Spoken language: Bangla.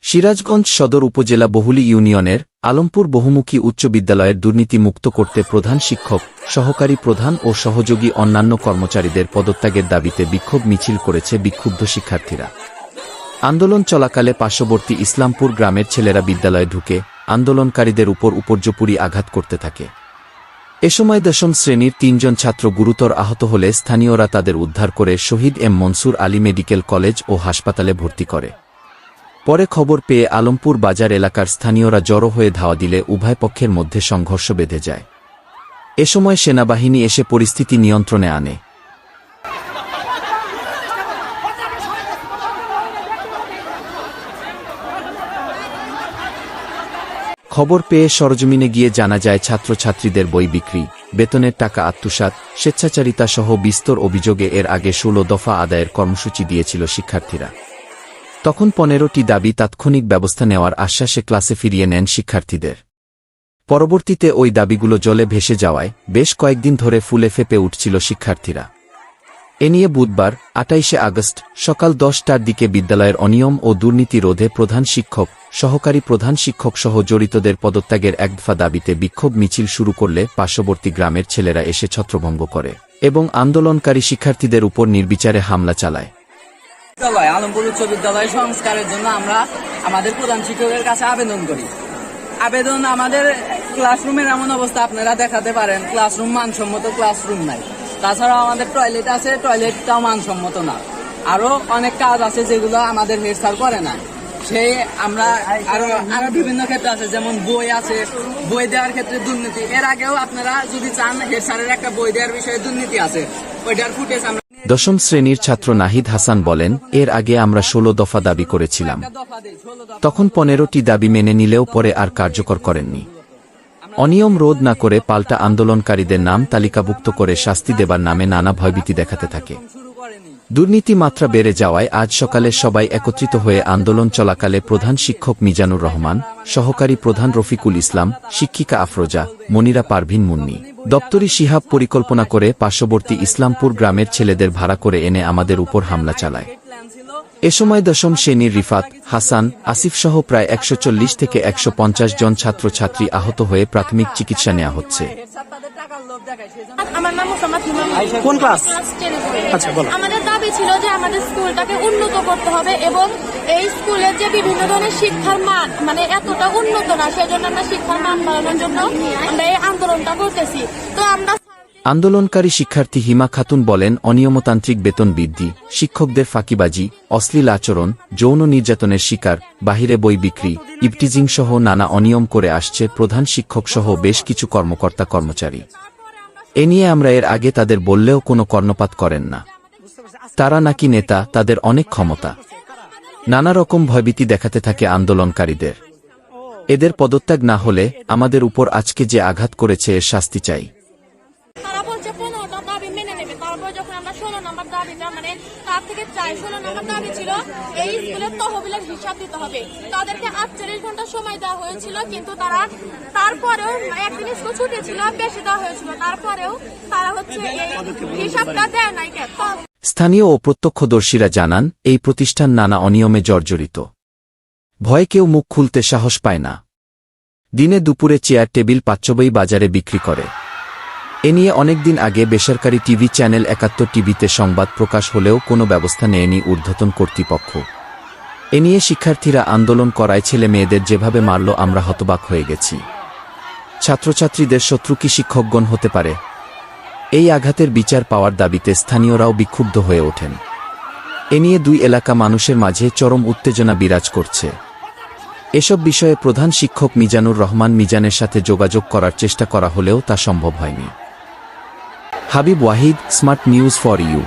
সিরাজগঞ্জ সদর উপজেলা বহুলী ইউনিয়নের আলমপুর বহুমুখী উচ্চ বিদ্যালয়ের দুর্নীতি মুক্ত করতে প্রধান শিক্ষক, সহকারী প্রধান ও সহযোগী অন্যান্য কর্মচারীদের পদত্যাগের দাবিতে বিক্ষোভ মিছিল করেছে বিক্ষুব্ধ শিক্ষার্থীরা। আন্দোলন চলাকালে পার্শ্ববর্তী ইসলামপুর গ্রামের ছেলেরা বিদ্যালয়ে ঢুকে আন্দোলনকারীদের উপর উপর্যুপরি আঘাত করতে থাকে। এ সময় দশম শ্রেণীর ৩ জন ছাত্র গুরুতর আহত হলে স্থানীয়রা তাদের উদ্ধার করে Shaheed M Monsur Ali medical college ও হাসপাতালে ভর্তি করে। পরে খবর পেয়ে আলমপুর বাজার এলাকার স্থানীয়রা জড়ো হয়ে ধাওয়া দিলে উভয় পক্ষের মধ্যে সংঘর্ষ বেঁধে যায়। এ সময় সেনাবাহিনী এসে পরিস্থিতি নিয়ন্ত্রণে আনে। খবর পেয়ে সরজমিনে গিয়ে জানা যায় ছাত্রছাত্রীদের বই বিক্রি, বেতনের টাকা আত্মসাৎ, স্বেচ্ছাচারিতা সহ বিস্তর অভিযোগে এর আগে ১৬ দফা আদায়ের কর্মসূচি দিয়েছিল শিক্ষার্থীরা। তখন ১৫টি দাবি তাৎক্ষণিক ব্যবস্থা নেওয়ার আশ্বাসে ক্লাসে ফিরিয়ে নেন শিক্ষার্থীদের। পরবর্তীতে ওই দাবিগুলো জলে ভেসে যাওয়ায় বেশ কয়েকদিন ধরে ফুলে ফেপে উঠছিল শিক্ষার্থীরা। এ নিয়ে বুধবার ২৮শে আগস্ট সকাল ১০টার দিকে বিদ্যালয়ের অনিয়ম ও দুর্নীতি রোধে প্রধান শিক্ষক, সহকারী প্রধান শিক্ষক সহ জড়িতদের পদত্যাগের একদফা দাবিতে বিক্ষোভ মিছিল শুরু করলে পার্শ্ববর্তী গ্রামের ছেলেরা এসে ছত্রভঙ্গ করে এবং আন্দোলনকারী শিক্ষার্থীদের উপর নির্বিচারে হামলা চালায়। আলমপুর উচ্চ বিদ্যালয় সংস্কারের জন্য আমরা আমাদের প্রধান শিক্ষকের কাছে আবেদন করি। আমাদের ক্লাসরুমের এমন অবস্থা আপনারা দেখাতে পারেন, ক্লাসরুম মানসম্মত ক্লাসরুম নাই। তাছাড়াও আমাদের টয়লেট আছে, টয়লেটটাও মানসম্মত না। আরো অনেক কাজ আছে যেগুলো আমাদের হেড স্যার করে না। সেই আমরা আরো বিভিন্ন ক্ষেত্রে আছে, যেমন বই আছে, বই দেওয়ার ক্ষেত্রে দুর্নীতি। এর আগেও আপনারা যদি চান হেড স্যারের একটা বই দেওয়ার বিষয়ে দুর্নীতি আছে, ওইটার ফুটেজ আমরা। দশম শ্রেণীর ছাত্র নাহিদ হাসান বলেন, এর আগে আমরা ১৬ দফা দাবি করেছিলাম, তখন ১৫টি দাবি মেনে নিলেও পরে আর কার্যকর করেননি। অনিয়ম রোধ না করে পাল্টা আন্দোলনকারীদের নাম তালিকাভুক্ত করে শাস্তি দেবার নামে নানা ভয়ভীতি দেখাতে থাকে। দুর্নীতি মাত্রা বেড়ে যাওয়ায় আজ সকালে সবাই একত্রিত হয়ে আন্দোলন চলাকালে প্রধান শিক্ষক মিজানুর রহমান, সহকারী প্রধান রফিকুল ইসলাম, শিক্ষিকা আফরোজা, মনিরা পারভিন মুন্নি, দপ্তরি শিহাব পরিকল্পনা করে পার্শ্ববর্তী ইসলামপুর গ্রামের ছেলেদের ভাড়া করে এনে আমাদের উপর হামলা চালায়। এ সময় দশম শ্রেণীর রিফাত, হাসান, আসিফ সহ প্রায় ১৪০ থেকে ১৫০ জন ছাত্রছাত্রী আহত হয়ে প্রাথমিক চিকিৎসা নেওয়া হচ্ছে। আমার নাম কোন ক্লাস? আচ্ছা, বলো। আমাদের দাবি ছিল যে আমাদের স্কুলটাকে উন্নত করতে হবে এবং এই স্কুলের যে বিভিন্ন ধরনের শিক্ষার মান এতটা উন্নত না, সেজন্য আমরা শিক্ষার মান বাড়ানোর জন্য আমরা এই আন্দোলনটা করতেছি। তো আমরা আন্দোলনকারী শিক্ষার্থী হিমা খাতুন বলেন, অনিয়মতান্ত্রিক বেতন বৃদ্ধি, শিক্ষকদের ফাঁকিবাজি, অশ্লীল আচরণ, যৌন নির্যাতনের শিকার, বাহিরে বই বিক্রি, ইভটিজিং সহ নানা অনিয়ম করে আসছে প্রধান শিক্ষক সহ বেশ কিছু কর্মকর্তা কর্মচারী। এ নিয়ে আমরা এর আগে তাদের বললেও কোনো কর্ণপাত করেন না। তারা নাকি নেতা, তাদের অনেক ক্ষমতা। নানা রকম ভয়ভীতি দেখাতে থাকে আন্দোলনকারীদের। এদের পদত্যাগ না হলে আমাদের উপর আজকে যে আঘাত করেছে এর শাস্তি চাই। তার থেকে ১৬ নম্বর দাবি ছিল এই স্কুলের তহবিলের হিসাব দিতে হবে। তাদেরকে ৪৮ ঘন্টা সময় দেওয়া হয়েছিল, কিন্তু তারপরেও একদিন স্কুল ছুটি ছিল, বেশি দেওয়া হয়েছিল, তারপরেও তারা এই হিসাবটা দেয় নাই। স্থানীয় ও প্রত্যক্ষদর্শীরা জানান, এই প্রতিষ্ঠান নানা অনিয়মে জর্জরিত। ভয়ে কেউ মুখ খুলতে সাহস পায় না। দিনে দুপুরে চেয়ার টেবিল পাচ্চবই বাজারে বিক্রি করে। এ নিয়ে অনেকদিন আগে বেসরকারি টিভি চ্যানেল ৭১ টিভিতে সংবাদ প্রকাশ হলেও কোনো ব্যবস্থা নেয়নি ঊর্ধ্বতন কর্তৃপক্ষ। এ নিয়ে শিক্ষার্থীরা আন্দোলন করায় ছেলে মেয়েদের যেভাবে মারল আমরা হতবাক হয়ে গেছি। ছাত্রছাত্রীদের শত্রু কি শিক্ষকগণ হতে পারে? এই আঘাতের বিচার পাওয়ার দাবিতে স্থানীয়রাও বিক্ষুব্ধ হয়ে ওঠেন। এ নিয়ে দুই এলাকা মানুষের মাঝে চরম উত্তেজনা বিরাজ করছে। এসব বিষয়ে প্রধান শিক্ষক মিজানুর রহমান মিজানের সাথে যোগাযোগ করার চেষ্টা করা হলেও তা সম্ভব হয়নি। Habib Wahid, smart news for you.